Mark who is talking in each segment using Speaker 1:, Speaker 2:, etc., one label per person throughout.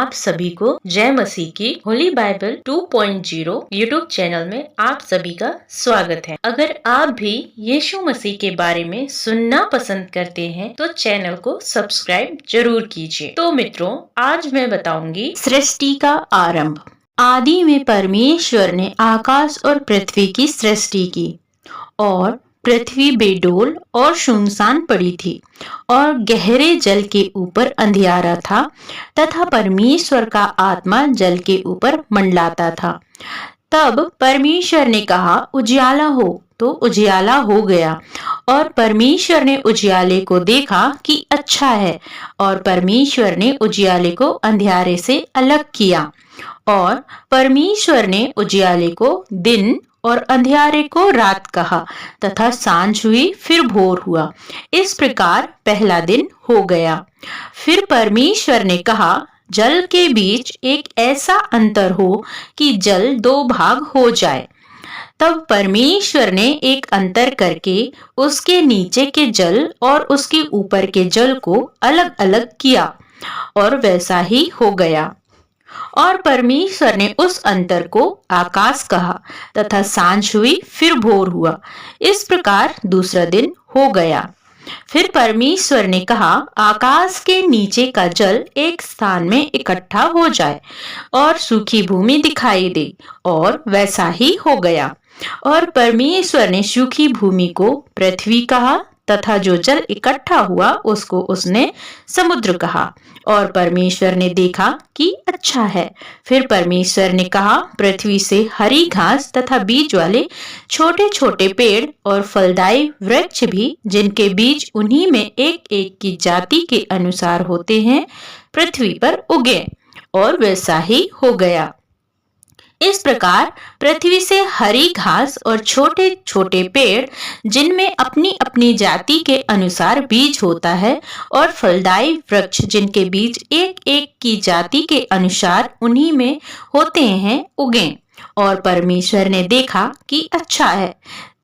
Speaker 1: आप सभी को जय मसीह की होली बाइबल 2.0 यूट्यूब चैनल में आप सभी का स्वागत है। अगर आप भी यीशु मसीह के बारे में सुनना पसंद करते हैं तो चैनल को सब्सक्राइब जरूर कीजिए। तो मित्रों, आज मैं बताऊंगी सृष्टि का आरंभ। आदि में परमेश्वर ने आकाश और पृथ्वी की सृष्टि की और पृथ्वी बेडोल और सुनसान पड़ी थी और गहरे जल के ऊपर अंधियारा था तथा परमेश्वर का आत्मा जल के ऊपर मंडलाता था। तब परमेश्वर ने कहा, उजियाला हो, तो उजियाला हो गया। और परमेश्वर ने उजियाले को देखा कि अच्छा है, और परमेश्वर ने उजियाले को अंधियारे से अलग किया। और परमेश्वर ने उजियाले को दिन और अंधियारे को रात कहा तथा सांझ हुई फिर भोर हुआ। इस प्रकार पहला दिन हो गया। फिर परमेश्वर ने कहा, जल के बीच एक ऐसा अंतर हो कि जल दो भाग हो जाए। तब परमेश्वर ने एक अंतर करके उसके नीचे के जल और उसके ऊपर के जल को अलग अलग किया, और वैसा ही हो गया। और परमेश्वर ने उस अंतर को आकाश कहा तथा सांझ हुई फिर भोर हुआ। इस प्रकार दूसरा दिन हो गया। फिर परमेश्वर ने कहा, आकाश के नीचे का जल एक स्थान में इकट्ठा हो जाए और सूखी भूमि दिखाई दे, और वैसा ही हो गया। और परमेश्वर ने सूखी भूमि को पृथ्वी कहा तथा जो जल इकट्ठा हुआ उसको उसने समुद्र कहा। और परमेश्वर ने देखा कि अच्छा है। फिर परमेश्वर ने कहा, पृथ्वी से हरी घास तथा बीज वाले छोटे छोटे पेड़ और फलदायी वृक्ष भी, जिनके बीज उन्हीं में एक एक की जाति के अनुसार होते हैं, पृथ्वी पर उगे, और वैसा ही हो गया। इस प्रकार पृथ्वी से हरी घास और छोटे छोटे पेड़, जिनमें अपनी अपनी जाति के अनुसार बीज होता है, और फलदायी वृक्ष जिनके बीज एक एक की जाति के अनुसार उन्हीं में होते हैं, उगे। और परमेश्वर ने देखा कि अच्छा है,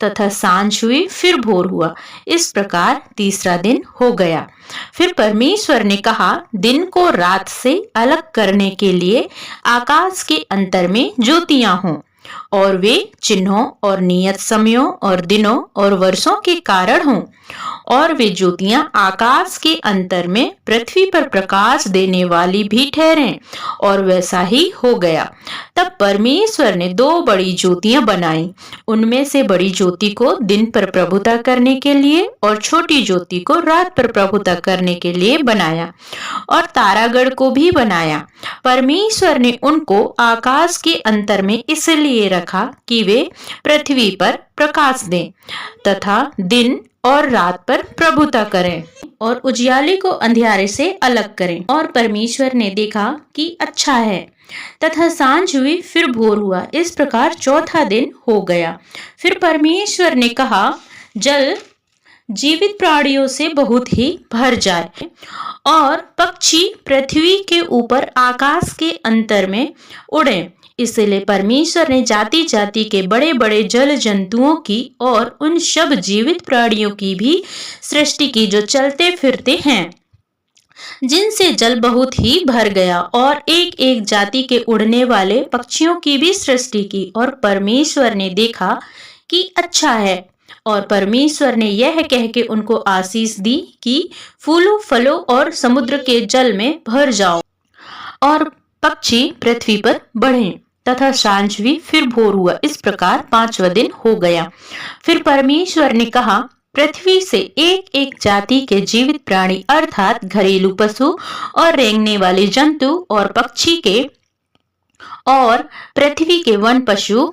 Speaker 1: तथा सांझ हुई फिर भोर हुआ। इस प्रकार तीसरा दिन हो गया। फिर परमेश्वर ने कहा, दिन को रात से अलग करने के लिए आकाश के अंतर में ज्योतियां हों, और वे चिन्हों और नियत समयों और दिनों और वर्षों के कारण हों। और वे ज्योतियां आकाश के अंतर में पृथ्वी पर प्रकाश देने वाली भी ठहरें, और वैसा ही हो गया। तब परमेश्वर ने दो बड़ी ज्योतियां बनाई। उनमें से बड़ी ज्योति को दिन पर प्रभुता करने के लिए और छोटी ज्योति को रात पर प्रभुता करने के लिए बनाया, और तारागण को भी बनाया। परमेश्वर ने उनको आकाश के अंतर में इसलिए रखा कि वे पृथ्वी पर प्रकाश दें तथा दिन और रात पर प्रभुता करें, और उजियाले को अंधियारे से अलग करें। और परमेश्वर ने देखा कि अच्छा है, तथा सांझ हुई फिर भोर हुआ। इस प्रकार चौथा दिन हो गया। फिर परमेश्वर ने कहा, जल जीवित प्राणियों से बहुत ही भर जाए, और पक्षी पृथ्वी के ऊपर आकाश के अंतर में उड़े। इसलिए परमेश्वर ने जाति जाति के बड़े बड़े जल जंतुओं की और उन सब जीवित प्राणियों की भी सृष्टि की जो चलते फिरते हैं, जिनसे जल बहुत ही भर गया, और एक एक जाति के उड़ने वाले पक्षियों की भी सृष्टि की। और परमेश्वर ने देखा कि अच्छा है। और परमेश्वर ने यह कह के उनको आशीष दी कि फूलों फलों और समुद्र के जल में भर जाओ, और पक्षी पृथ्वी पर बढ़ें। तथा सांझ हुई फिर भोर हुआ। इस प्रकार पांचवा दिन हो गया। फिर परमेश्वर ने कहा, पृथ्वी से एक एक जाति के जीवित प्राणी, अर्थात घरेलू पशु और रेंगने वाले जंतु और पक्षी के, और पृथ्वी के वन पशु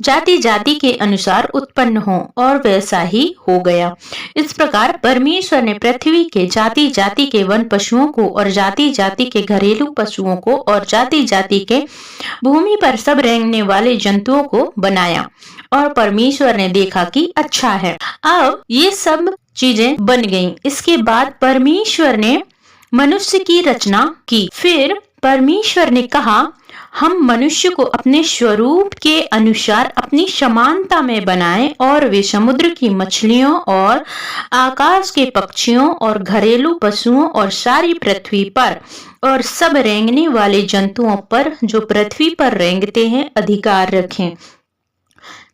Speaker 1: जाति जाति के अनुसार उत्पन्न हो, और वैसा ही हो गया। इस प्रकार परमेश्वर ने पृथ्वी के जाति जाति के वन पशुओं को, और जाति जाति के घरेलू पशुओं को, और जाति जाति के भूमि पर सब रेंगने वाले जंतुओं को बनाया। और परमेश्वर ने देखा कि अच्छा है। अब ये सब चीजें बन गईं। इसके बाद परमेश्वर ने मनुष्य की रचना की। फिर परमेश्वर ने कहा, हम मनुष्य को अपने स्वरूप के अनुसार अपनी समानता में बनाएं, और वे समुद्र की मछलियों और आकाश के पक्षियों और घरेलू पशुओं और सारी पृथ्वी पर और सब रेंगने वाले जंतुओं पर जो पृथ्वी पर रेंगते हैं अधिकार रखें।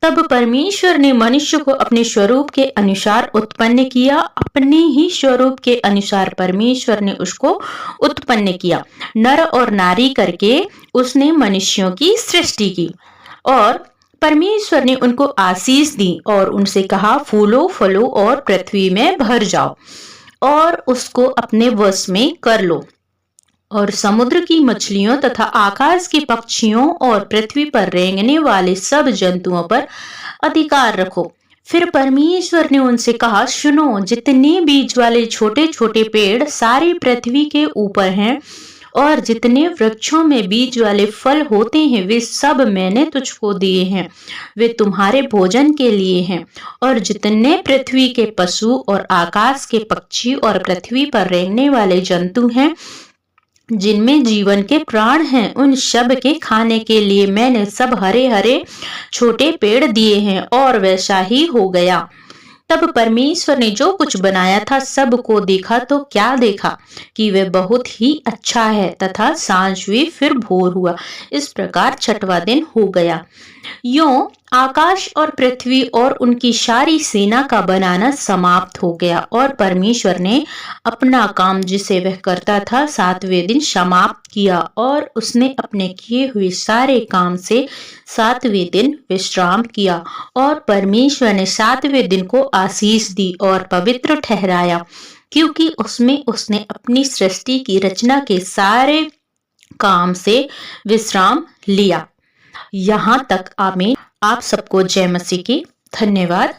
Speaker 1: तब परमेश्वर ने मनुष्य को अपने स्वरूप के अनुसार उत्पन्न किया, अपने ही स्वरूप के अनुसार परमेश्वर ने उसको उत्पन्न किया, नर और नारी करके उसने मनुष्यों की सृष्टि की। और परमेश्वर ने उनको आशीष दी और उनसे कहा, फूलो फलो और पृथ्वी में भर जाओ और उसको अपने वश में कर लो और समुद्र की मछलियों तथा आकाश के पक्षियों और पृथ्वी पर रेंगने वाले सब जंतुओं पर अधिकार रखो। फिर परमेश्वर ने उनसे कहा, सुनो, जितने बीज वाले छोटे छोटे पेड़ सारी पृथ्वी के ऊपर हैं और जितने वृक्षों में बीज वाले फल होते हैं वे सब मैंने तुझको दिए हैं, वे तुम्हारे भोजन के लिए हैं। और जितने पृथ्वी के पशु और आकाश के पक्षी और पृथ्वी पर रेंगने वाले जंतु हैं जिनमें जीवन के प्राण हैं, उन सब के खाने के लिए मैंने सब हरे हरे छोटे पेड़ दिए हैं। और वैसा ही हो गया। तब परमेश्वर ने जो कुछ बनाया था सब को देखा तो क्या देखा कि वे बहुत ही अच्छा है, तथा सांझ हुई फिर भोर हुआ। इस प्रकार छठवां दिन हो गया। यूं आकाश और पृथ्वी और उनकी सारी सेना का बनाना समाप्त हो गया और परमेश्वर ने अपना काम जिसे वह करता था सातवें दिन समाप्त किया और उसने अपने किए हुए सारे काम से सातवें दिन विश्राम किया। और परमेश्वर ने सातवें दिन को आशीष दी और पवित्र ठहराया, क्योंकि उसमें उसने अपनी सृष्टि की रचना के सारे काम से विश्राम लिया। यहाँ तक आमीन। आप सबको जय मसीह की। धन्यवाद।